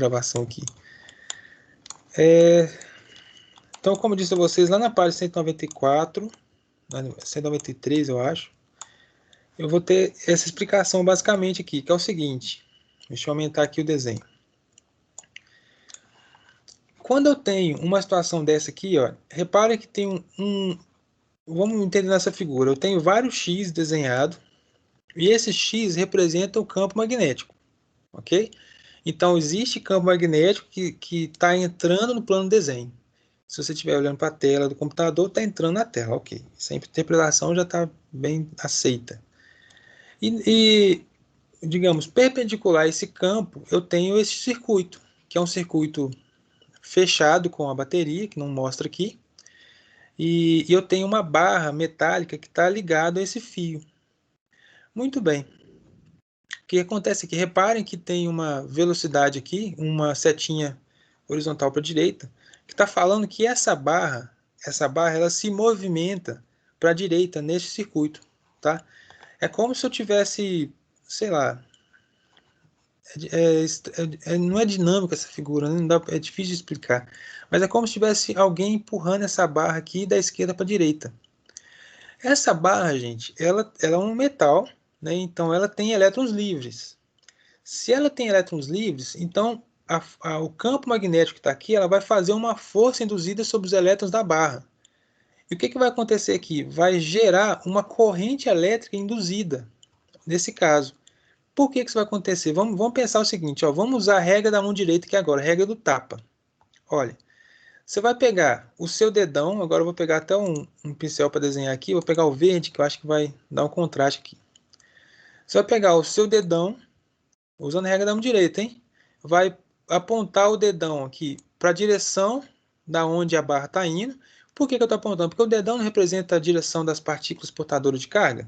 gravação aqui. Então, como eu disse a vocês, lá na página 194, 193, eu acho, eu vou ter essa explicação basicamente aqui, que é o seguinte. Deixa eu aumentar aqui o desenho. Quando eu tenho uma situação dessa aqui, ó, repare que tem vamos entender nessa figura. Eu tenho vários X desenhados e esse X representa o campo magnético, ok? Então, existe campo magnético que está entrando no plano de desenho. Se você estiver olhando para a tela do computador, está entrando na tela, ok. Essa interpretação já está bem aceita. Digamos, perpendicular a esse campo, eu tenho esse circuito, que é um circuito fechado com a bateria, que não mostra aqui. E eu tenho uma barra metálica que está ligada a esse fio. Muito bem. O que acontece aqui? Reparem que tem uma velocidade aqui, uma setinha horizontal para a direita, que está falando que essa barra ela se movimenta para a direita neste circuito, tá? É como se eu tivesse, sei lá, não é dinâmica essa figura, né? Não dá, é difícil de explicar, mas é como se tivesse alguém empurrando essa barra aqui da esquerda para a direita. Essa barra, gente, ela é um metal, né? Então ela tem elétrons livres. Se ela tem elétrons livres, então o campo magnético que está aqui, ela vai fazer uma força induzida sobre os elétrons da barra. E o que vai acontecer aqui? Vai gerar uma corrente elétrica induzida, nesse caso. Por que isso vai acontecer? Vamos pensar o seguinte, ó, vamos usar a regra da mão direita aqui agora, a regra do tapa. Olha, você vai pegar o seu dedão, agora eu vou pegar até um pincel para desenhar aqui, vou pegar o verde, que eu acho que vai dar um contraste aqui. Você vai pegar o seu dedão, usando a regra da mão direita, hein? Vai apontar o dedão aqui para a direção da onde a barra está indo. Por que eu estou apontando? Porque o dedão representa a direção das partículas portadoras de carga.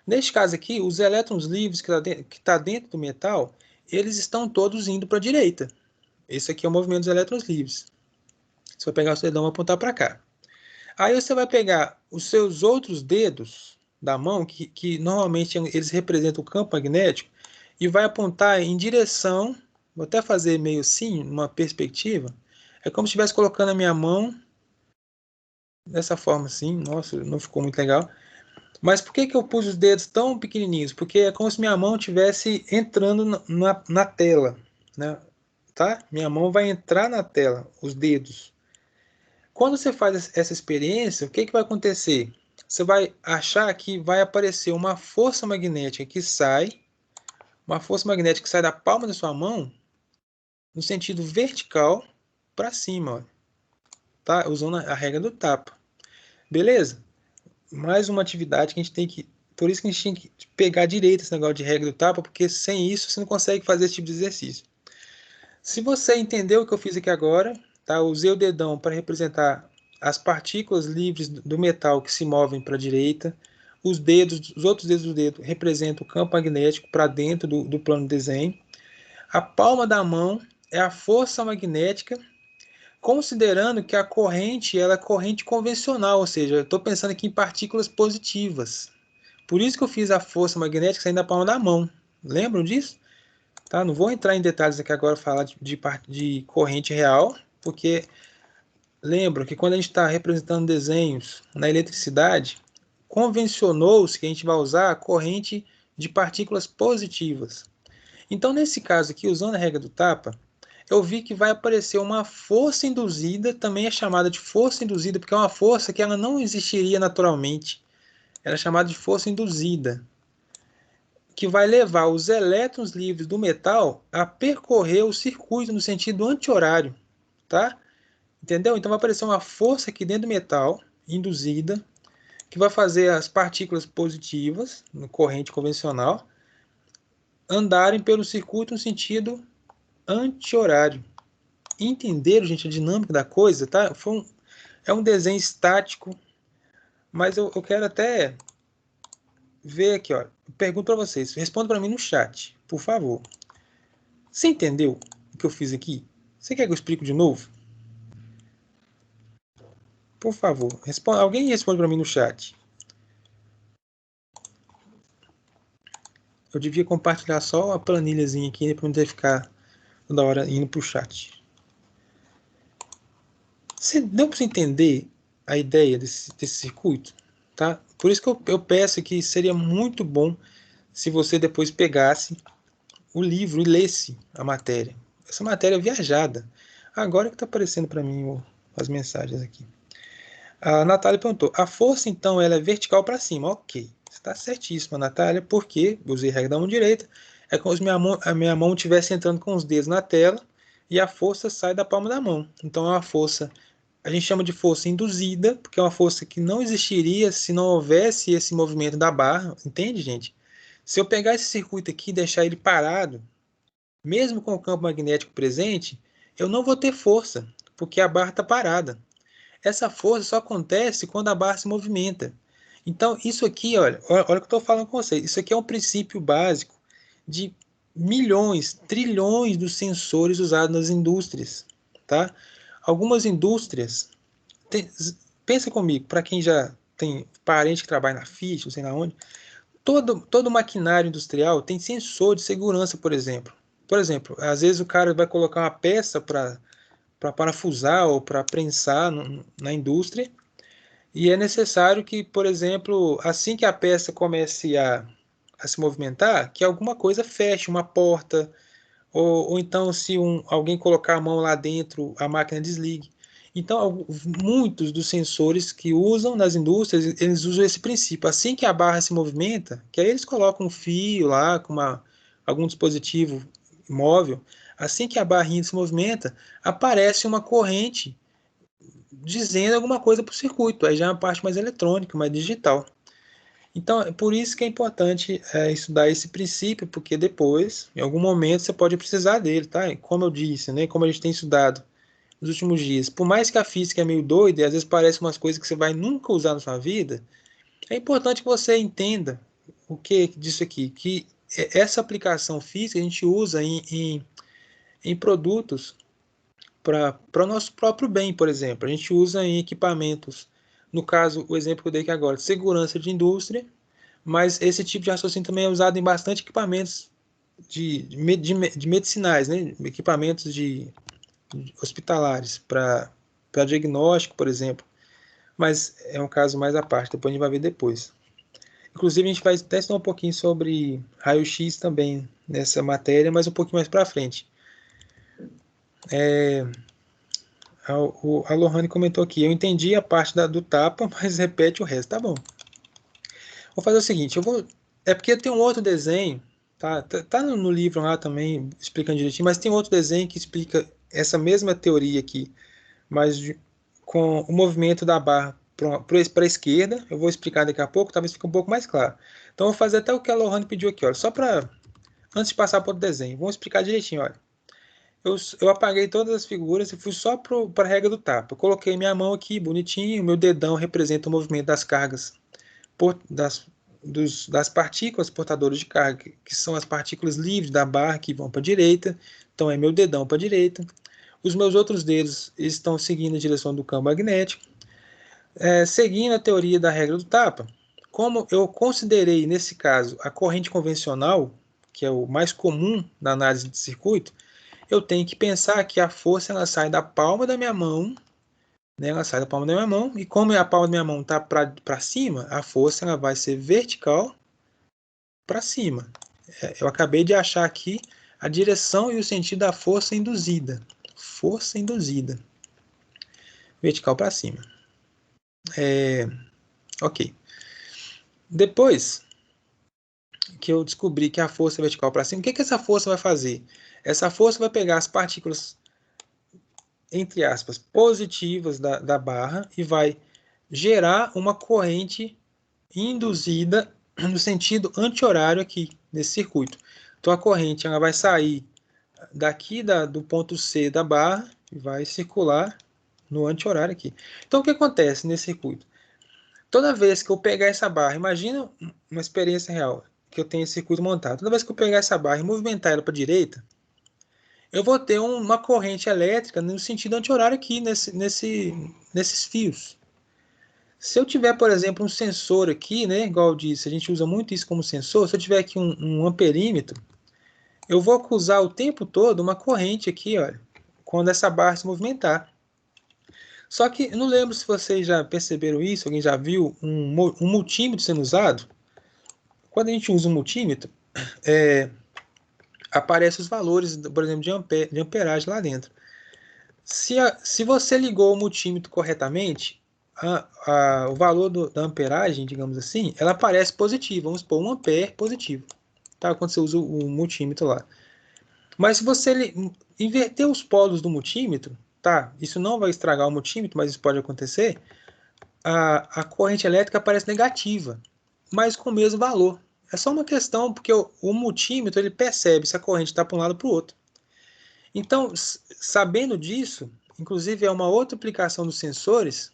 Neste caso aqui, os elétrons livres que está dentro do metal, eles estão todos indo para a direita. Esse aqui é o movimento dos elétrons livres. Você vai pegar o seu dedão e apontar para cá. Aí você vai pegar os seus outros dedos da mão, que normalmente eles representam o campo magnético, e vai apontar em direção, vou até fazer meio assim, uma perspectiva, é como se estivesse colocando a minha mão dessa forma assim, nossa, não ficou muito legal. Mas por que eu pus os dedos tão pequenininhos? Porque é como se minha mão estivesse entrando na tela, né? Tá? Minha mão vai entrar na tela, os dedos. Quando você faz essa experiência, o que vai acontecer? Você vai achar que vai aparecer uma força magnética que sai, uma força magnética que sai da palma da sua mão no sentido vertical para cima, ó, tá? Usando a regra do tapa. Beleza? Mais uma atividade que a gente tem que... Por isso que a gente tem que pegar direito esse negócio de regra do tapa, porque sem isso você não consegue fazer esse tipo de exercício. Se você entendeu o que eu fiz aqui agora, tá? Usei o dedão para representar as partículas livres do metal que se movem para a direita. Os outros dedos do dedo representam o campo magnético para dentro do plano de desenho. A palma da mão é a força magnética, considerando que a corrente ela é corrente convencional, ou seja, eu estou pensando aqui em partículas positivas. Por isso que eu fiz a força magnética saindo da palma da mão. Lembram disso? Tá? Não vou entrar em detalhes aqui agora falar de corrente real, porque lembro que quando a gente está representando desenhos na eletricidade, convencionou-se que a gente vai usar a corrente de partículas positivas. Então, nesse caso aqui, usando a regra do tapa, eu vi que vai aparecer uma força induzida, também é chamada de força induzida, porque é uma força que ela não existiria naturalmente. Ela é chamada de força induzida, que vai levar os elétrons livres do metal a percorrer o circuito no sentido anti-horário, tá? Entendeu? Então vai aparecer uma força aqui dentro do metal, induzida, que vai fazer as partículas positivas, no corrente convencional, andarem pelo circuito no sentido anti-horário. Entenderam, gente, a dinâmica da coisa, tá? É um desenho estático, mas eu quero até ver aqui, ó. Pergunto para vocês, responda para mim no chat, por favor. Você entendeu o que eu fiz aqui? Você quer que eu explique de novo? Por favor, alguém responde para mim no chat. Eu devia compartilhar só a planilhazinha aqui para não ter que ficar toda hora indo para o chat. Deu para você entender a ideia desse circuito? Tá? Por isso que eu peço que seria muito bom se você depois pegasse o livro e lesse a matéria. Essa matéria é viajada. Agora que está aparecendo para mim as mensagens aqui. A Natália perguntou, a força então ela é vertical para cima? Ok, está certíssima, Natália, porque usei a regra da mão direita, é como se a minha mão estivesse entrando com os dedos na tela e a força sai da palma da mão. Então é uma força, a gente chama de força induzida, porque é uma força que não existiria se não houvesse esse movimento da barra, entende, gente? Se eu pegar esse circuito aqui e deixar ele parado, mesmo com o campo magnético presente, eu não vou ter força, porque a barra está parada. Essa força só acontece quando a barra se movimenta. Então, isso aqui, olha o que eu estou falando com vocês. Isso aqui é um princípio básico de milhões, trilhões dos sensores usados nas indústrias. Tá? Algumas indústrias, pensa comigo, para quem já tem parente que trabalha na Fiat, não sei na onde, todo maquinário industrial tem sensor de segurança, por exemplo. Por exemplo, às vezes o cara vai colocar uma peça para parafusar ou para prensar na indústria, e é necessário que, por exemplo, assim que a peça comece a se movimentar, que alguma coisa feche, uma porta, ou então se alguém colocar a mão lá dentro, a máquina desligue. Então, muitos dos sensores que usam nas indústrias, eles usam esse princípio. Assim que a barra se movimenta, que aí eles colocam um fio lá, com algum dispositivo móvel, assim que a barrinha se movimenta, aparece uma corrente dizendo alguma coisa para o circuito. Aí já é uma parte mais eletrônica, mais digital. Então, é por isso que é importante estudar esse princípio, porque depois, em algum momento, você pode precisar dele, tá? E como eu disse, né? Como a gente tem estudado nos últimos dias, por mais que a física é meio doida e às vezes parece umas coisas que você vai nunca usar na sua vida, é importante que você entenda o que disso aqui, que essa aplicação física a gente usa em produtos para o nosso próprio bem, por exemplo. A gente usa em equipamentos, no caso, o exemplo que eu dei aqui agora, de segurança de indústria, mas esse tipo de raciocínio também é usado em bastante equipamentos de medicinais, né? Equipamentos de hospitalares, para diagnóstico, por exemplo. Mas é um caso mais à parte, depois a gente vai ver depois. Inclusive, a gente vai até estudar um pouquinho sobre raio-x também nessa matéria, mas um pouquinho mais para frente. A Lohane comentou aqui, eu entendi a parte do tapa, mas repete o resto. Tá bom. Vou fazer o seguinte, é porque tem um outro desenho, tá no livro lá também, explicando direitinho, mas tem outro desenho que explica essa mesma teoria aqui, mas com o movimento da barra para a esquerda. Eu vou explicar daqui a pouco, talvez fique um pouco mais claro. Então, eu vou fazer até o que a Lohane pediu aqui, olha, só para, antes de passar para o desenho, vamos explicar direitinho, olha. Eu apaguei todas as figuras e fui só para a regra do tapa. Eu coloquei minha mão aqui, bonitinho, meu dedão representa o movimento das cargas, das partículas portadoras de carga, que são as partículas livres da barra que vão para a direita. Então é meu dedão para a direita. Os meus outros dedos estão seguindo a direção do campo magnético. Seguindo a teoria da regra do tapa, como eu considerei nesse caso a corrente convencional, que é o mais comum na análise de circuito, eu tenho que pensar que a força ela sai da palma da minha mão, né? Ela sai da palma da minha mão, e como a palma da minha mão está para cima, a força ela vai ser vertical para cima. Eu acabei de achar aqui a direção e o sentido da força induzida. Força induzida. Vertical para cima. Ok. Depois que eu descobri que a força é vertical para cima, o que essa força vai fazer? Essa força vai pegar as partículas, entre aspas, positivas da barra e vai gerar uma corrente induzida no sentido anti-horário aqui, nesse circuito. Então a corrente ela vai sair daqui do ponto C da barra e vai circular no anti-horário aqui. Então o que acontece nesse circuito? Toda vez que eu pegar essa barra, imagina uma experiência real, que eu tenho esse circuito montado. Toda vez que eu pegar essa barra e movimentar ela para a direita, eu vou ter uma corrente elétrica no sentido anti-horário aqui, nesses fios. Se eu tiver, por exemplo, um sensor aqui, né, igual eu disse, a gente usa muito isso como sensor. Se eu tiver aqui um amperímetro, eu vou acusar o tempo todo uma corrente aqui, olha, quando essa barra se movimentar. Só que eu não lembro se vocês já perceberam isso, alguém já viu um multímetro sendo usado. Quando a gente usa um multímetro, aparecem os valores, por exemplo, de amperagem lá dentro. Se você ligou o multímetro corretamente, o valor da amperagem, digamos assim, ela aparece positiva. Vamos supor, 1 ampere positivo. Tá? Quando você usa o multímetro lá. Mas se você inverter os polos do multímetro, tá? Isso não vai estragar o multímetro, mas isso pode acontecer. A corrente elétrica aparece negativa, mas com o mesmo valor. É só uma questão, porque o multímetro ele percebe se a corrente está para um lado ou para o outro. Então, sabendo disso, inclusive é uma outra aplicação dos sensores,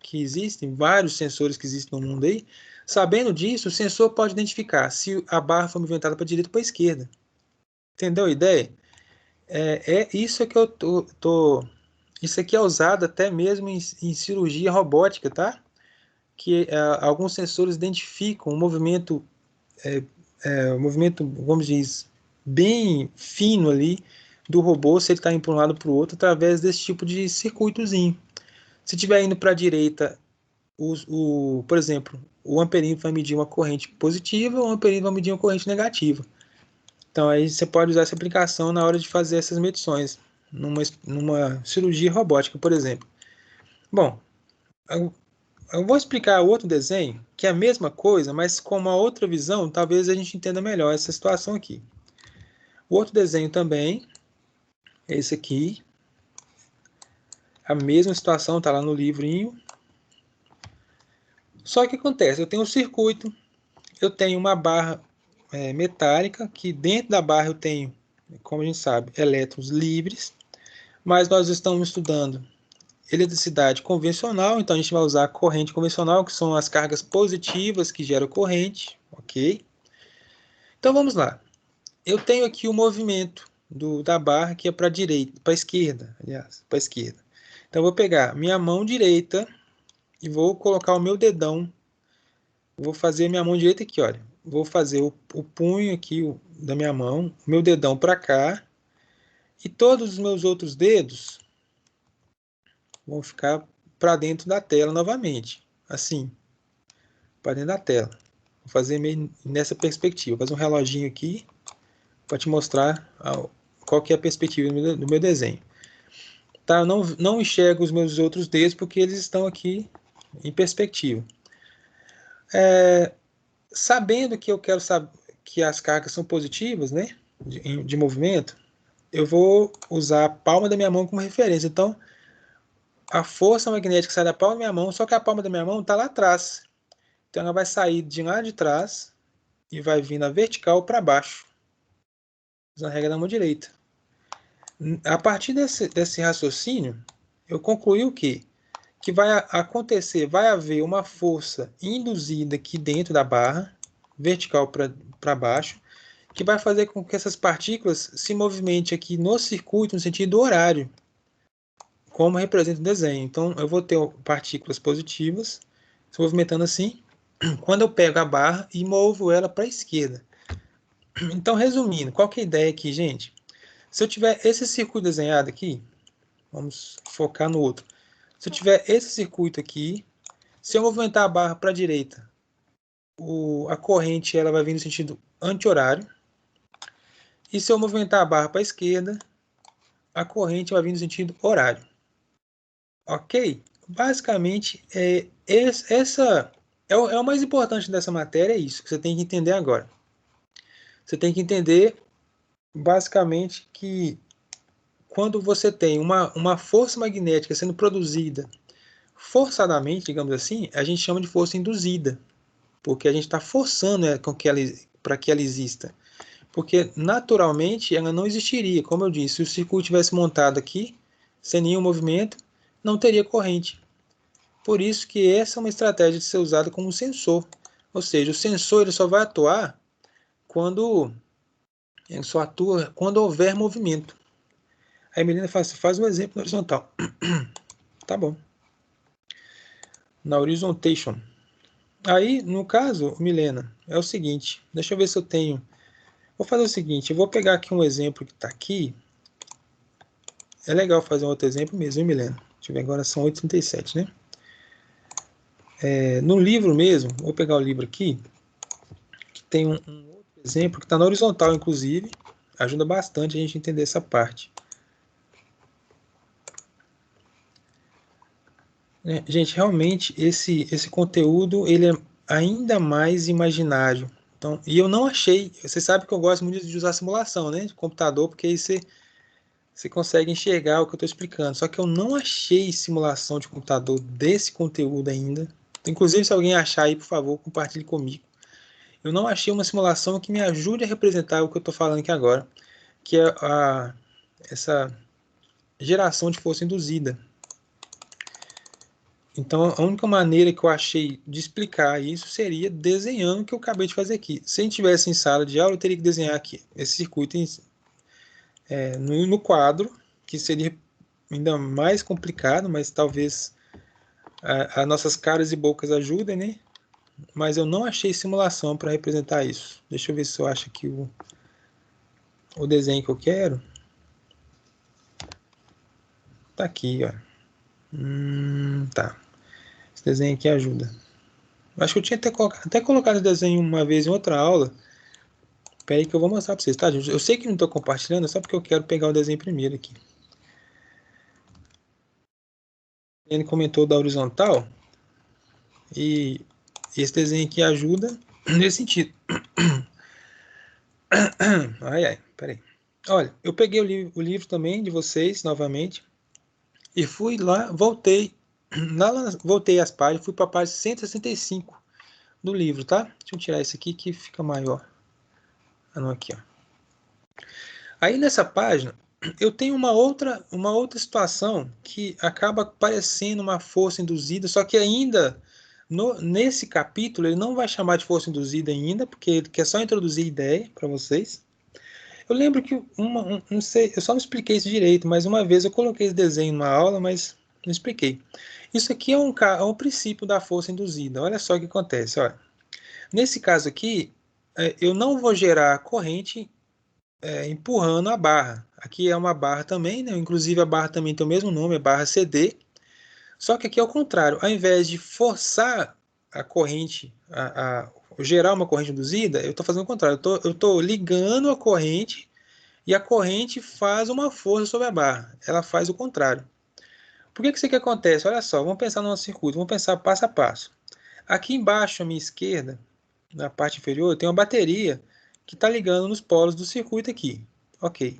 que existem, vários sensores que existem no mundo aí, sabendo disso, o sensor pode identificar se a barra foi movimentada para a direita ou para a esquerda. Entendeu a ideia? É isso que eu isso aqui é usado até mesmo em cirurgia robótica, tá? Que alguns sensores identificam o movimento, vamos dizer, bem fino ali do robô, se ele está indo para um lado para o outro, através desse tipo de circuitozinho. Se estiver indo para a direita, por exemplo, o amperímetro vai medir uma corrente positiva, o amperímetro vai medir uma corrente negativa. Então aí você pode usar essa aplicação na hora de fazer essas medições, numa cirurgia robótica, por exemplo. Bom, eu vou explicar outro desenho, que é a mesma coisa, mas com uma outra visão, talvez a gente entenda melhor essa situação aqui. O outro desenho também, é esse aqui. A mesma situação está lá no livrinho. Só que acontece, eu tenho um circuito, eu tenho uma barra metálica, que dentro da barra eu tenho, como a gente sabe, elétrons livres, mas nós estamos estudando eletricidade convencional, então a gente vai usar a corrente convencional, que são as cargas positivas que geram corrente, ok? Então vamos lá. Eu tenho aqui o movimento da barra que é para a direita, para a esquerda, aliás, para a esquerda. Então eu vou pegar minha mão direita e vou colocar o meu dedão. Vou fazer minha mão direita aqui, olha. Vou fazer o punho aqui da minha mão, o meu dedão para cá, e todos os meus outros dedos vão ficar para dentro da tela novamente, assim, para dentro da tela. Vou fazer meio nessa perspectiva. Vou fazer um reloginho aqui para te mostrar qual que é a perspectiva do meu desenho. Tá? Eu não enxergo os meus outros dedos porque eles estão aqui em perspectiva. Sabendo que eu quero saber que as cargas são positivas, né, de movimento, eu vou usar a palma da minha mão como referência. Então, a força magnética sai da palma da minha mão, só que a palma da minha mão está lá atrás. Então, ela vai sair de lá de trás e vai vir na vertical para baixo, usando a regra da mão direita. A partir desse raciocínio, eu concluí o quê? Que vai acontecer, vai haver uma força induzida aqui dentro da barra, vertical para baixo, que vai fazer com que essas partículas se movimentem aqui no circuito no sentido horário, como representa o desenho. Então, eu vou ter partículas positivas se movimentando assim, quando eu pego a barra e movo ela para a esquerda. Então, resumindo, qual que é a ideia aqui, gente? Se eu tiver esse circuito desenhado aqui, vamos focar no outro. Se eu tiver esse circuito aqui, se eu movimentar a barra para a direita, a corrente ela vai vir no sentido anti-horário. E se eu movimentar a barra para a esquerda, a corrente vai vir no sentido horário. Ok? Basicamente, essa é o mais importante dessa matéria, é isso que você tem que entender agora. Você tem que entender, basicamente, que quando você tem uma força magnética sendo produzida forçadamente, digamos assim, a gente chama de força induzida, porque a gente está forçando para que ela exista. Porque naturalmente ela não existiria. Como eu disse, se o circuito tivesse montado aqui, sem nenhum movimento, não teria corrente. Por isso que essa é uma estratégia de ser usada como um sensor. Ou seja, o sensor ele só vai atuar quando ele só atua quando houver movimento. Aí a Milena fala assim, faz um exemplo na horizontal. Tá bom. Na horizontation. Aí, no caso, Milena, é o seguinte. Deixa eu ver se eu tenho Vou fazer o seguinte, eu vou pegar aqui um exemplo que está aqui. É legal fazer um outro exemplo mesmo, hein, Milena? Deixa eu ver, agora são 8h37, né? No livro mesmo, vou pegar o livro aqui, que tem um outro exemplo que está na horizontal, inclusive. Ajuda bastante a gente entender essa parte. Gente, realmente esse conteúdo ele é ainda mais imaginário. Então, e eu não achei. Você sabe que eu gosto muito de usar simulação, né, de computador, porque aí você consegue enxergar o que eu estou explicando. Só que eu não achei simulação de computador desse conteúdo ainda. Inclusive, se alguém achar aí, por favor, compartilhe comigo. Eu não achei uma simulação que me ajude a representar o que eu estou falando aqui agora, que é essa geração de força induzida. Então, a única maneira que eu achei de explicar isso seria desenhando o que eu acabei de fazer aqui. Se a gente estivesse em sala de aula, eu teria que desenhar aqui esse circuito no quadro, que seria ainda mais complicado, mas talvez as nossas caras e bocas ajudem, né? Mas eu não achei simulação para representar isso. Deixa eu ver se eu acho aqui o desenho que eu quero. Tá aqui, ó. Tá. Esse desenho aqui ajuda. Acho que eu tinha até colocado o desenho uma vez em outra aula. Espera aí que eu vou mostrar para vocês, tá, gente? Eu sei que não estou compartilhando, é só porque eu quero pegar o desenho primeiro aqui. Ele comentou da horizontal e esse desenho aqui ajuda nesse sentido. Ai, ai, peraí. Olha, eu peguei o livro também de vocês novamente e fui lá, voltei as páginas, fui para a página 165 do livro, tá? Deixa eu tirar esse aqui que fica maior. Ah, não, aqui, ó. Aí nessa página eu tenho uma outra situação que acaba parecendo uma força induzida, só que ainda nesse capítulo ele não vai chamar de força induzida ainda, porque ele quer só introduzir ideia para vocês. Eu lembro que não sei, eu só não expliquei isso direito, mas uma vez eu coloquei esse desenho numa aula, mas não expliquei. Isso aqui é um princípio da força induzida. Olha só o que acontece. Olha. Nesse caso aqui, eu não vou gerar corrente empurrando a barra. Aqui é uma barra também, né? Inclusive a barra também tem o mesmo nome, é barra CD. Só que aqui é o contrário. Ao invés de forçar a corrente, gerar uma corrente induzida, eu estou fazendo o contrário. Eu tô ligando a corrente e a corrente faz uma força sobre a barra. Ela faz o contrário. Por que isso aqui acontece? Olha só, vamos pensar no nosso circuito, vamos pensar passo a passo. Aqui embaixo, à minha esquerda, na parte inferior, tem uma bateria que está ligando nos polos do circuito aqui. Ok.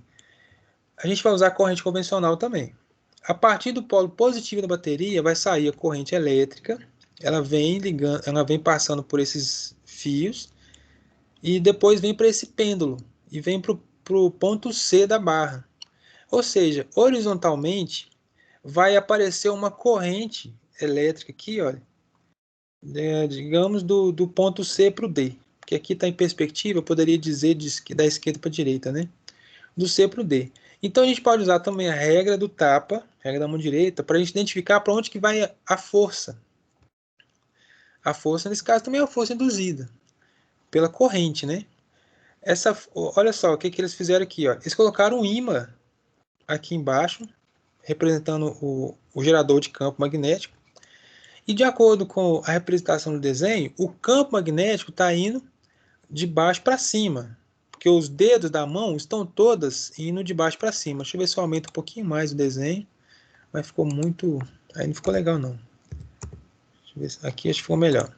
A gente vai usar a corrente convencional também. A partir do polo positivo da bateria vai sair a corrente elétrica. Ela vem ligando, ela vem passando por esses fios e depois vem para esse pêndulo e vem para o ponto C da barra. Ou seja, horizontalmente vai aparecer uma corrente elétrica aqui, olha, digamos do ponto C para o D, que aqui está em perspectiva, eu poderia dizer da esquerda para a direita, né? Do C para o D. Então a gente pode usar também a regra do tapa, regra da mão direita, para a gente identificar para onde que vai a força. A força, nesse caso, também é a força induzida pela corrente, né? Olha só o que eles fizeram aqui. Ó. Eles colocaram um ímã aqui embaixo, representando o gerador de campo magnético. E de acordo com a representação do desenho, o campo magnético está indo de baixo para cima, porque os dedos da mão estão todas indo de baixo para cima. Deixa eu ver se eu aumento um pouquinho mais o desenho, mas ficou muito... Aí não ficou legal não. Deixa eu ver se... Aqui acho que ficou melhor.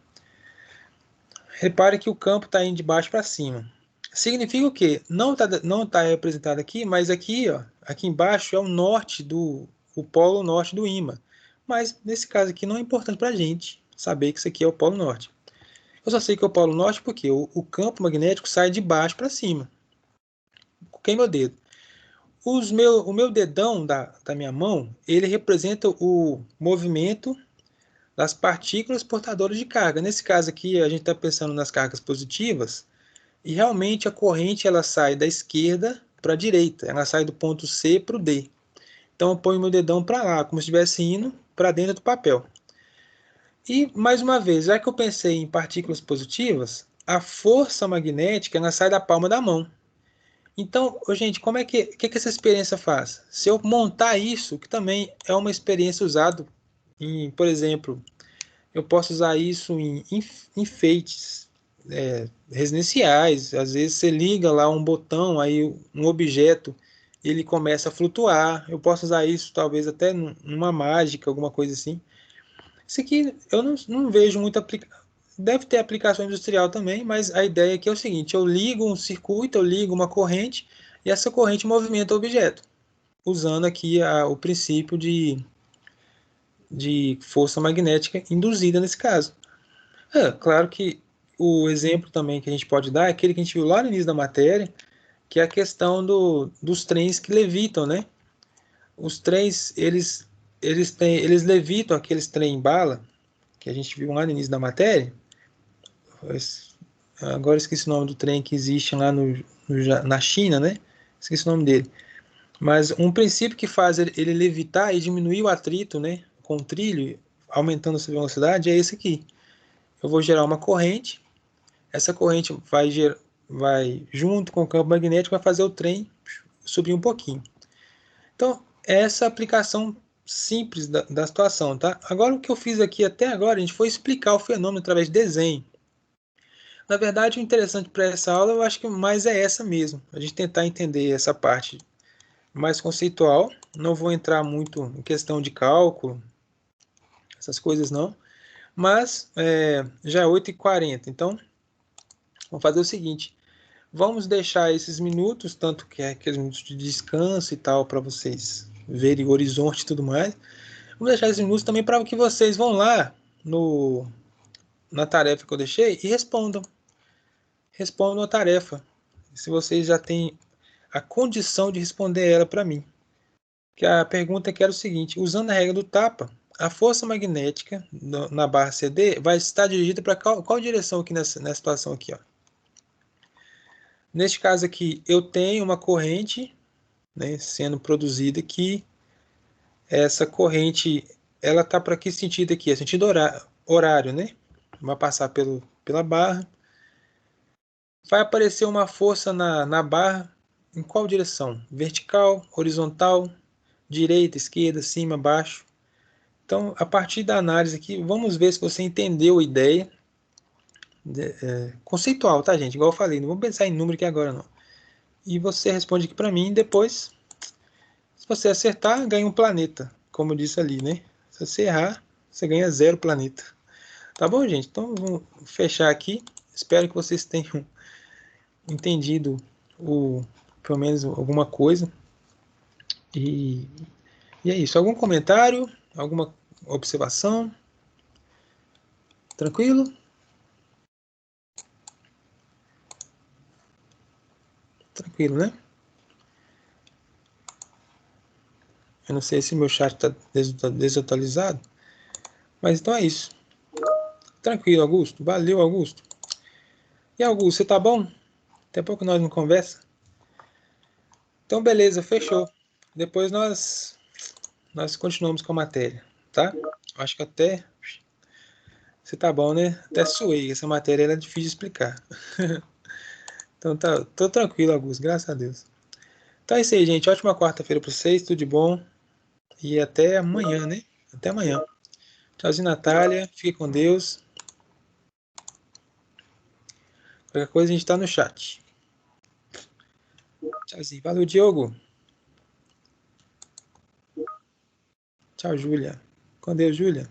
Repare que o campo está indo de baixo para cima. Significa o quê? Não tá representado aqui, mas aqui, ó, aqui embaixo é o norte o polo norte do ímã. Mas nesse caso aqui não é importante para a gente saber que isso aqui é o polo norte. Eu só sei que é o polo norte porque o campo magnético sai de baixo para cima. Coloquei meu dedo. O meu dedão da minha mão, ele representa o movimento das partículas portadoras de carga. Nesse caso aqui, a gente está pensando nas cargas positivas, e realmente a corrente ela sai da esquerda para a direita, ela sai do ponto C para o D. Então eu ponho meu dedão para lá, como se estivesse indo para dentro do papel. E, mais uma vez, já que eu pensei em partículas positivas, a força magnética ela sai da palma da mão. Então, gente, como é que essa experiência faz? Se eu montar isso, que também é uma experiência usada em, por exemplo, eu posso usar isso em enfeites residenciais. Às vezes você liga lá um botão, aí um objeto ele começa a flutuar. Eu posso usar isso talvez até numa mágica, alguma coisa assim. Isso aqui eu não vejo muita aplicação. Deve ter aplicação industrial também, mas a ideia aqui é o seguinte: eu ligo um circuito, eu ligo uma corrente e essa corrente movimenta o objeto, usando aqui o princípio de força magnética induzida nesse caso. Claro que o exemplo também que a gente pode dar é aquele que a gente viu lá no início da matéria, que é a questão dos trens que levitam, né? Os trens, eles levitam aqueles trem bala, que a gente viu lá no início da matéria. Agora esqueci o nome do trem que existe lá na China, né? Esqueci o nome dele. Mas um princípio que faz ele levitar e diminuir o atrito, né? Com o trilho, aumentando a sua velocidade, é esse aqui. Eu vou gerar uma corrente. Essa corrente vai junto com o campo magnético, vai fazer o trem subir um pouquinho. Então, essa é a aplicação simples da situação, tá? Agora, o que eu fiz aqui até agora, a gente foi explicar o fenômeno através de desenho. Na verdade, o interessante para essa aula, eu acho que mais é essa mesmo. A gente tentar entender essa parte mais conceitual. Não vou entrar muito em questão de cálculo, essas coisas não. Mas já é 8h40, então vamos fazer o seguinte. Vamos deixar esses minutos, tanto que é aqueles minutos de descanso e tal, para vocês verem o horizonte e tudo mais. Vamos deixar esses minutos também para que vocês vão lá na tarefa que eu deixei e respondam. Respondam a tarefa. Se vocês já têm a condição de responder ela para mim. Que a pergunta que era o seguinte: usando a regra do tapa, a força magnética na barra CD vai estar dirigida para qual direção aqui nessa situação aqui, ó? Neste caso aqui, eu tenho uma corrente, né, sendo produzida aqui. Essa corrente, ela tá para que sentido aqui? É sentido horário, né? Vai passar pela barra. Vai aparecer uma força na barra. Em qual direção? Vertical, horizontal, direita, esquerda, cima, baixo. Então, a partir da análise aqui, vamos ver se você entendeu a ideia conceitual, tá, gente? Igual eu falei, não vamos pensar em número aqui agora, não. E você responde aqui para mim, depois, se você acertar, ganha um planeta, como eu disse ali, né? Se você errar, você ganha 0 planeta. Tá bom, gente? Então, vamos fechar aqui. Espero que vocês tenham entendido pelo menos alguma coisa. E, e é isso. Algum comentário? Alguma observação? Tranquilo? Tranquilo, né? Eu não sei se meu chat está desatualizado, mas então é isso. Tranquilo, Augusto. Valeu, Augusto. E Augusto, você tá bom? Até pouco nós não conversa. Então beleza, fechou. Depois nós continuamos com a matéria, tá? Acho que até você tá bom, né? Até suei. Essa matéria era difícil de explicar. Então tá, tô tranquilo, Augusto, graças a Deus. Então é isso aí, gente. Ótima quarta-feira para vocês, tudo de bom. E até amanhã, né? Até amanhã. Tchauzinho, Natália. Fique com Deus. Qualquer coisa a gente tá no chat. Tchauzinho. Valeu, Diogo. Tchau, Júlia. Com Deus, Júlia.